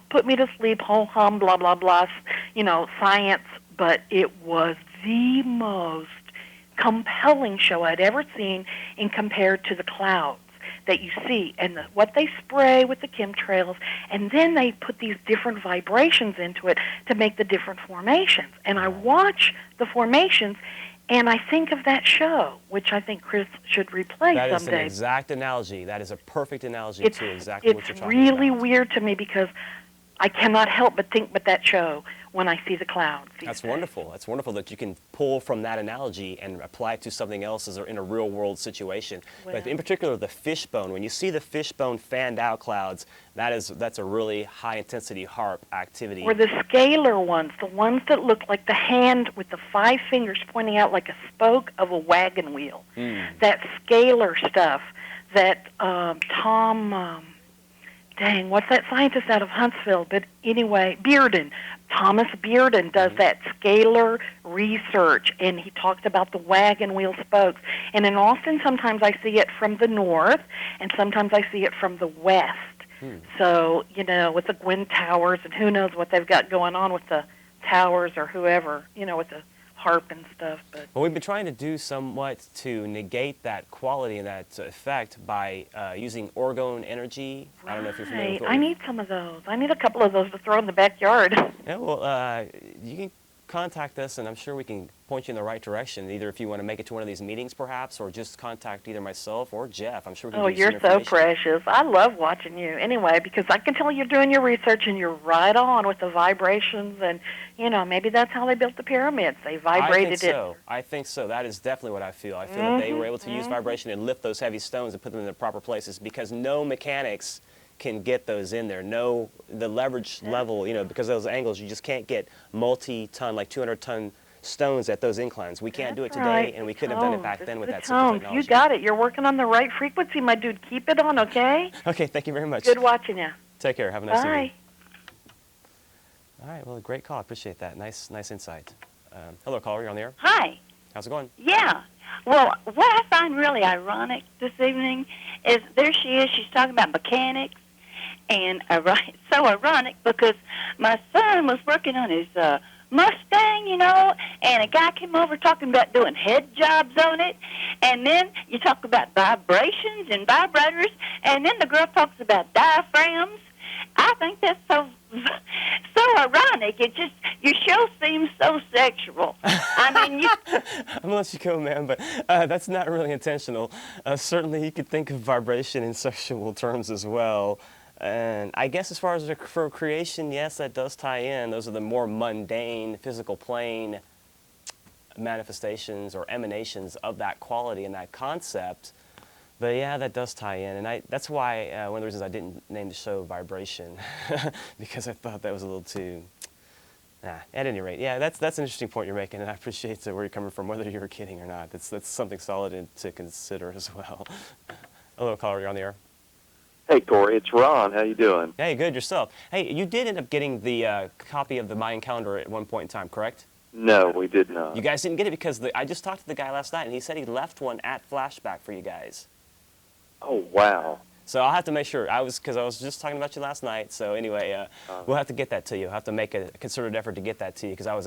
put me to sleep, ho-hum, blah, blah, blah, you know, science. But it was the most compelling show I'd ever seen in compared to the clouds that you see, and what they spray with the chemtrails, and then they put these different vibrations into it to make the different formations. And I watch the formations, and I think of that show, which I think Chris should replay someday. That is an exact analogy. That is a perfect analogy to exactly what you're talking about. It's really weird to me because I cannot help but think about that show when I see the clouds. That's wonderful. That's wonderful that you can pull from that analogy and apply it to something else as in a real-world situation. Well, but in particular, the fishbone. When you see the fishbone fanned-out clouds, that's a really high-intensity HAARP activity. Or the scalar ones, the ones that look like the hand with the 5 fingers pointing out like a spoke of a wagon wheel. That scalar stuff that Tom... dang, what's that scientist out of Huntsville? But anyway, Bearden Thomas Bearden does that scalar research, and he talks about the wagon wheel spokes. And in Austin, sometimes I see it from the north, and sometimes I see it from the west. So, with the Gwyn Towers, and who knows what they've got going on with the towers or whoever, with the harp and stuff. But well, we've been trying to do somewhat to negate that quality and that effect by using orgone energy. Right. I don't know if you're familiar with it. I need some of those. I need a couple of those to throw in the backyard. Yeah, well, you can contact us, and I'm sure we can point you in the right direction, either if you want to make it to one of these meetings, perhaps, or just contact either myself or Jeff. I'm sure we can give you some You're so information. precious. I love watching you. Anyway, because I can tell you're doing your research, and you're right on with the vibrations, and, maybe that's how they built the pyramids. They vibrated it. I think so. That is definitely what I feel. I feel that they were able to use vibration and lift those heavy stones and put them in the proper places, because no mechanics can get those in there. No, the leverage level, because of those angles, you just can't get multi-ton, like 200-ton stones at those inclines. We can't do it today, and we couldn't have done it back then with that simple technology. You got it. You're working on the right frequency, my dude. Keep it on, okay? Okay, thank you very much. Good watching you. Take care. Have a nice evening. Bye. All right, well, great call. I appreciate that. Nice insight. Hello, caller. You're on the air. Hi. How's it going? Yeah. Well, what I find really ironic this evening is there she is. She's talking about mechanics. And it's so ironic because my son was working on his Mustang, and a guy came over talking about doing head jobs on it. And then you talk about vibrations and vibrators, and then the girl talks about diaphragms. I think that's so ironic. It just, your show seems so sexual. I mean, I'm going to let you go, man, but that's not really intentional. Certainly you could think of vibration in sexual terms as well. And I guess as far as for creation, yes, that does tie in. Those are the more mundane, physical plane manifestations or emanations of that quality and that concept. But yeah, that does tie in. And that's why one of the reasons I didn't name the show Vibration, because I thought that was a little too... at any rate, yeah, that's an interesting point you're making, and I appreciate where you're coming from, whether you were kidding or not. That's something solid to consider as well. Hello, caller, you're on the air. Hey, Corey, it's Ron. How you doing? Hey, good, yourself. Hey, you did end up getting the copy of the Mayan calendar at one point in time, correct? No, we did not. You guys didn't get it because I just talked to the guy last night, and he said he left one at Flashback for you guys. Oh, wow. So I'll have to make sure. Because I was just talking about you last night. So anyway, we'll have to get that to you. I'll have to make a concerted effort to get that to you, because I was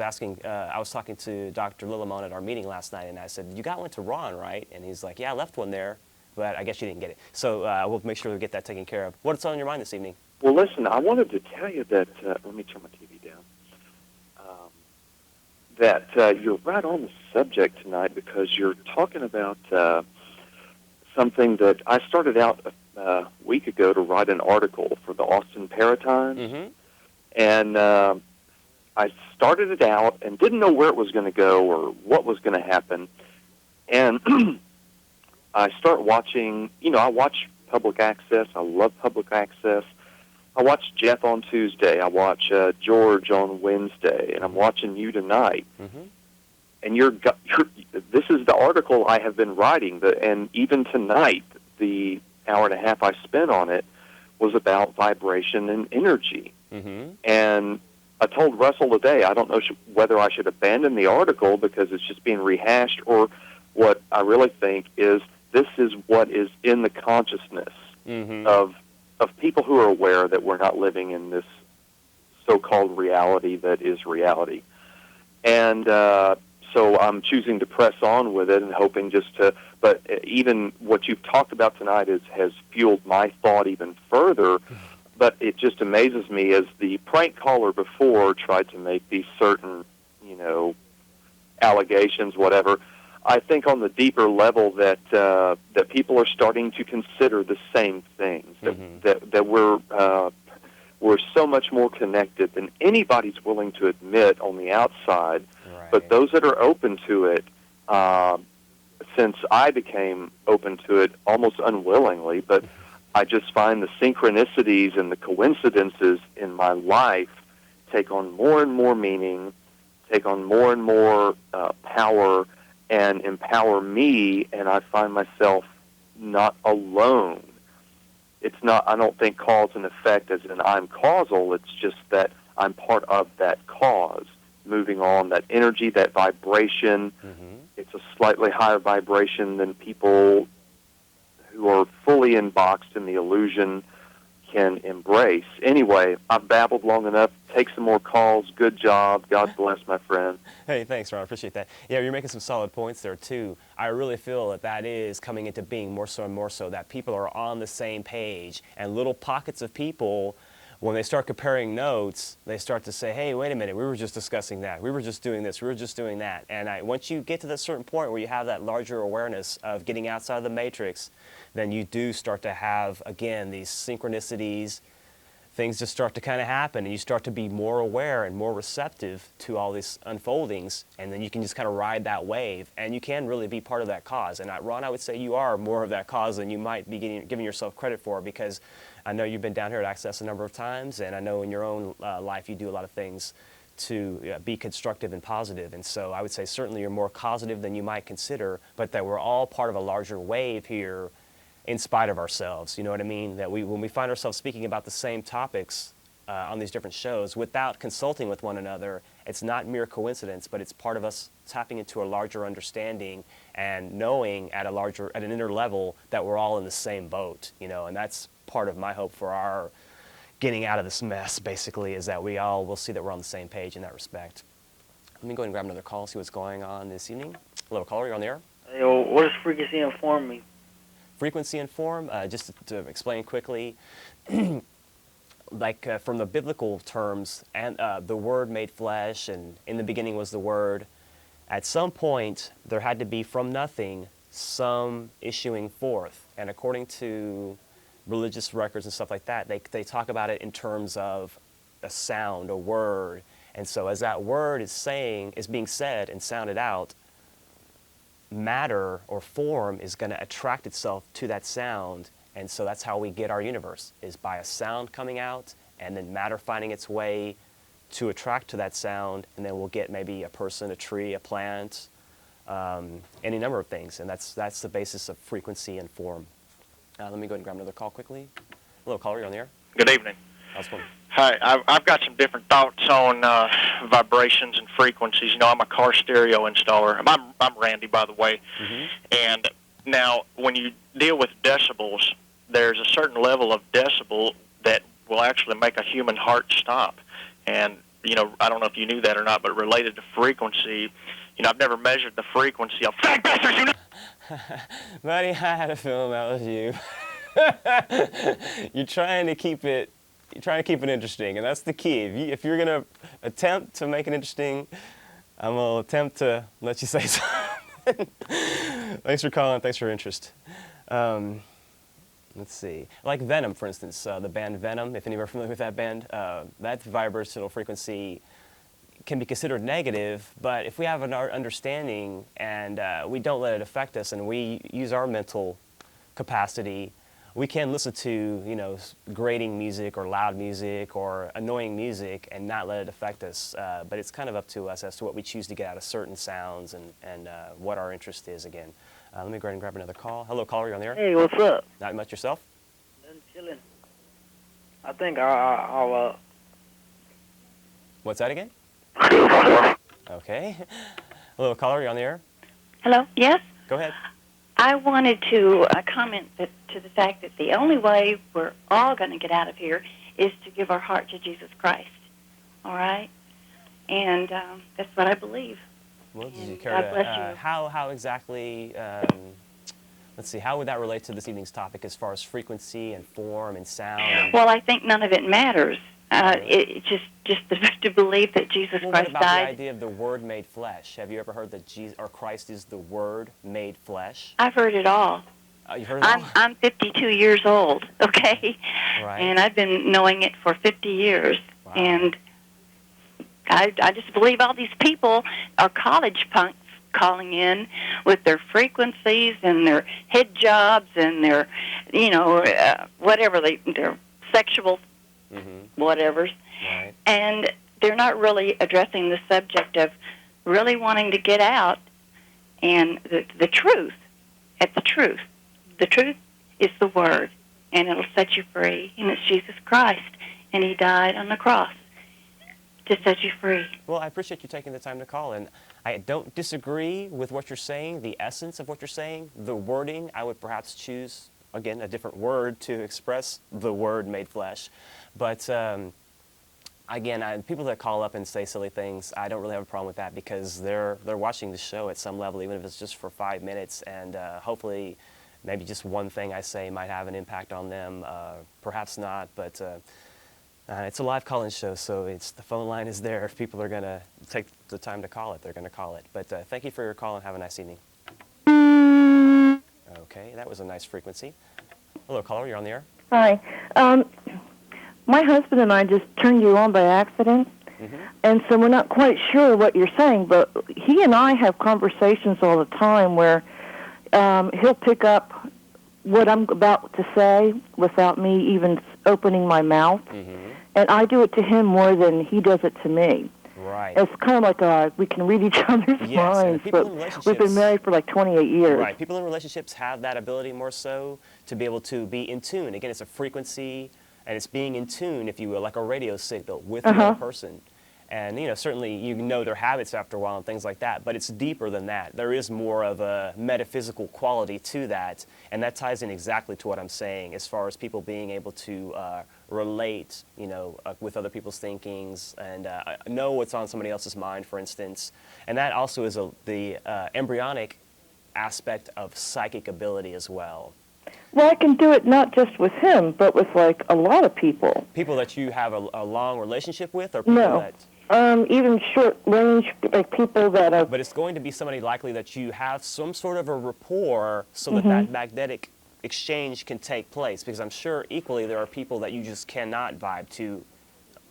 talking to Dr. Lilimon at our meeting last night, and I said, you got one to Ron, right? And he's like, yeah, I left one there, but I guess you didn't get it. So we'll make sure we get that taken care of. What's on your mind this evening? Well, listen, I wanted to tell you that, let me turn my TV down, that you're right on the subject tonight, because you're talking about something that I started out a week ago to write an article for the Austin Paratimes. Mm-hmm. And I started it out and didn't know where it was going to go or what was going to happen. And I start watching, I watch public access. I love public access. I watch Jeff on Tuesday. I watch George on Wednesday. And I'm watching you tonight. Mm-hmm. And this is the article I have been writing. And even tonight, the hour and a half I spent on it was about vibration and energy. Mm-hmm. And I told Russell today, I don't know whether I should abandon the article because it's just being rehashed, or what I really think is this is what is in the consciousness of people who are aware that we're not living in this so-called reality that is reality. And so I'm choosing to press on with it and hoping but even what you've talked about tonight has fueled my thought even further. But it just amazes me as the prank caller before tried to make these certain, allegations, whatever. I think on the deeper level that people are starting to consider the same things, that we're so much more connected than anybody's willing to admit on the outside. Right. But those that are open to it, since I became open to it almost unwillingly, but I just find the synchronicities and the coincidences in my life take on more and more meaning, take on more and more power, and empower me, and I find myself not alone. It's not, I don't think cause and effect as in I'm causal, it's just that I'm part of that cause. Moving on, that energy, that vibration, it's a slightly higher vibration than people who are fully inboxed in the illusion can embrace. Anyway, I've babbled long enough. Take some more calls. Good job. God bless, my friend. Hey, thanks, Ron. I appreciate that. Yeah, you're making some solid points there, too. I really feel that that is coming into being more so and more so, that people are on the same page, and little pockets of people, when they start comparing notes, they start to say, hey, wait a minute, we were just discussing that. We were just doing this. We were just doing that. And once you get to that certain point where you have that larger awareness of getting outside of the matrix, then you do start to have, again, these synchronicities. Things just start to kind of happen, and you start to be more aware and more receptive to all these unfoldings, and then you can just kind of ride that wave, and you can really be part of that cause. And Ron, I would say you are more of that cause than you might be giving yourself credit for, because I know you've been down here at Access a number of times, and I know in your own life you do a lot of things to be constructive and positive. And so I would say certainly you're more causative than you might consider, but that we're all part of a larger wave here in spite of ourselves. You know what I mean? That when we find ourselves speaking about the same topics on these different shows without consulting with one another, it's not mere coincidence, but it's part of us tapping into a larger understanding and knowing at an inner level that we're all in the same boat, you know. And that's part of my hope for our getting out of this mess, basically, is that we all will see that we're on the same page in that respect. Let me go ahead and grab another call, see what's going on this evening. Hello, caller, you're on the air. Hey, what does frequency and form mean? Frequency and form, just to explain quickly, like from the biblical terms, and the Word made flesh, and in the beginning was the Word. At some point, there had to be from nothing some issuing forth, and according to religious records and stuff like that, they talk about it in terms of a sound, a word, and so as that word is being said and sounded out, matter or form is going to attract itself to that sound, and so that's how we get our universe, is by a sound coming out and then matter finding its way to attract to that sound, and then we'll get maybe a person, a tree, a plant, any number of things, and that's the basis of frequency and form. Let me go ahead and grab another call quickly. Hello, caller, you're on the air. Good evening. How's it going? Hi, I've got some different thoughts on vibrations and frequencies. You know, I'm a car stereo installer. I'm Randy, by the way. And now, when you deal with decibels, there's a certain level of decibel that will actually make a human heart stop. And, you know, I don't know if you knew that or not, but related to frequency, you know, I've never measured the frequency of fag bastards, you know. Buddy, I had a feeling that was you. You're trying to keep it interesting, and that's the key. If you're going to attempt to make it interesting, I'm going to attempt to let you say something. Thanks for calling. Thanks for your interest. Let's see. Like Venom, for instance, the band Venom, if anyone are familiar with that band, that vibrational frequency can be considered negative, but if we have an understanding and we don't let it affect us and we use our mental capacity, we can listen to, you know, grating music or loud music or annoying music and not let it affect us. But it's kind of up to us as to what we choose to get out of certain sounds and what our interest is again. Let me go ahead and grab another call. Hello, caller, you're on the air. Hey, what's up? Not much yourself? Nothing, chilling. I think I'll What's that again? Okay. Hello, caller, you're on the air. Hello? Yes? Go ahead. I wanted to comment to the fact that the only way we're all going to get out of here is to give our heart to Jesus Christ. All right? And that's what I believe. Well, did you And care God to, bless you. how exactly, let's see, how would that relate to this evening's topic as far as frequency and form and sound? And, Well, I think none of it matters. It just to believe that Jesus well, Christ what about died. the idea of the Word made flesh? Have you ever heard that Jesus or Christ is the Word made flesh? I've heard it all. You've heard it all? I'm 52 years old, okay? Right. And I've been knowing it for 50 years. Wow. And I just believe all these people are college punks calling in with their frequencies and their head jobs and their, you know, whatever, their sexual whatevers. Right. And they're not really addressing the subject of really wanting to get out and the truth, at the truth. The truth is the Word, and it'll set you free, and it's Jesus Christ, and He died on the cross. to set you free. Well, I appreciate you taking the time to call, and I don't disagree with what you're saying, the essence of what you're saying. The wording, I would perhaps choose, again, a different word to express the word made flesh. But again, people that call up and say silly things, I don't really have a problem with that because they're watching the show at some level, even if it's just for 5 minutes, and hopefully maybe just one thing I say might have an impact on them, perhaps not, but it's a live call-in show, so the phone line is there. If people are going to take the time to call it, they're going to call it. But thank you for your call and have a nice evening. Okay, that was a nice frequency. Hello, caller, you're on the air. Hi. My husband and I just turned you on by accident, and so we're not quite sure what you're saying, but he and I have conversations all the time where he'll pick up what I'm about to say without me even opening my mouth, and I do it to him more than he does it to me. Right. It's kind of like we can read each other's minds, but we've been married for like 28 years. Right. People in relationships have that ability more so to be able to be in tune. Again, it's a frequency, and it's being in tune, if you will, like a radio signal with another person. And, certainly you know their habits after a while and things like that, but it's deeper than that. There is more of a metaphysical quality to that, and that ties in exactly to what I'm saying as far as people being able to relate, with other people's thinkings and know what's on somebody else's mind, for instance. And that also is the embryonic aspect of psychic ability as well. Well, I can do it not just with him, but with, like, a lot of people. People that you have a long relationship with, or people that... even short range, like people that are... But it's going to be somebody likely that you have some sort of a rapport so that that magnetic exchange can take place, because I'm sure equally there are people that you just cannot vibe to,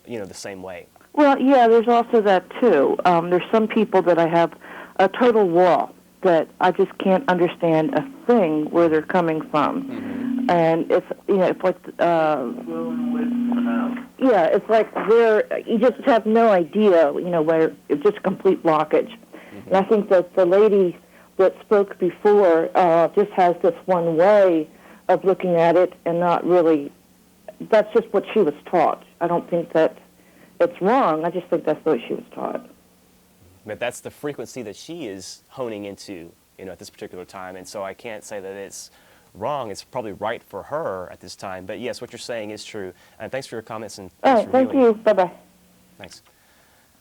the same way. Well, yeah, there's also that, too. There's some people that I have a total wall, that I just can't understand a thing where they're coming from. And it's, it's like, it's like you just have no idea, where it's just a complete blockage. And I think that the lady that spoke before just has this one way of looking at it and not really, that's just what she was taught. I don't think that it's wrong. I just think that's the way she was taught. But that's the frequency that she is honing into, at this particular time. And so I can't say that it's wrong. It's probably right for her at this time. But yes, what you're saying is true. And thanks for your comments. And all right, thank you. Bye-bye. Thanks.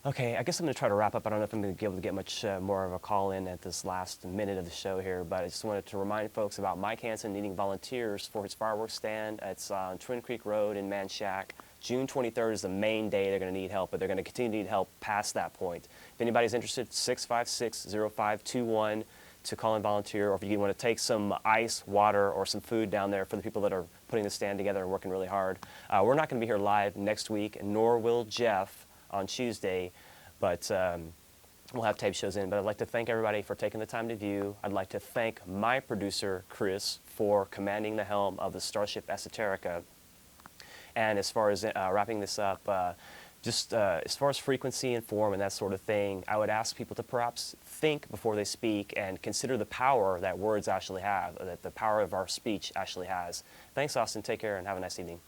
Okay, I guess I'm going to try to wrap up. I don't know if I'm going to be able to get much more of a call in at this last minute of the show here, but I just wanted to remind folks about Mike Hansen needing volunteers for his fireworks stand. It's on Twin Creek Road in Manchac. June 23rd is the main day they're going to need help, but they're going to continue to need help past that point. If anybody's interested, 656-0521 to call and volunteer, or if you want to take some ice, water, or some food down there for the people that are putting the stand together and working really hard. We're not going to be here live next week, nor will Jeff on Tuesday, but we'll have tape shows in. But I'd like to thank everybody for taking the time to view. I'd like to thank my producer, Chris, for commanding the helm of the Starship Esoterica. And as far as wrapping this up, as far as frequency and form and that sort of thing, I would ask people to perhaps think before they speak and consider the power that words actually have, that the power of our speech actually has. Thanks, Austin. Take care and have a nice evening.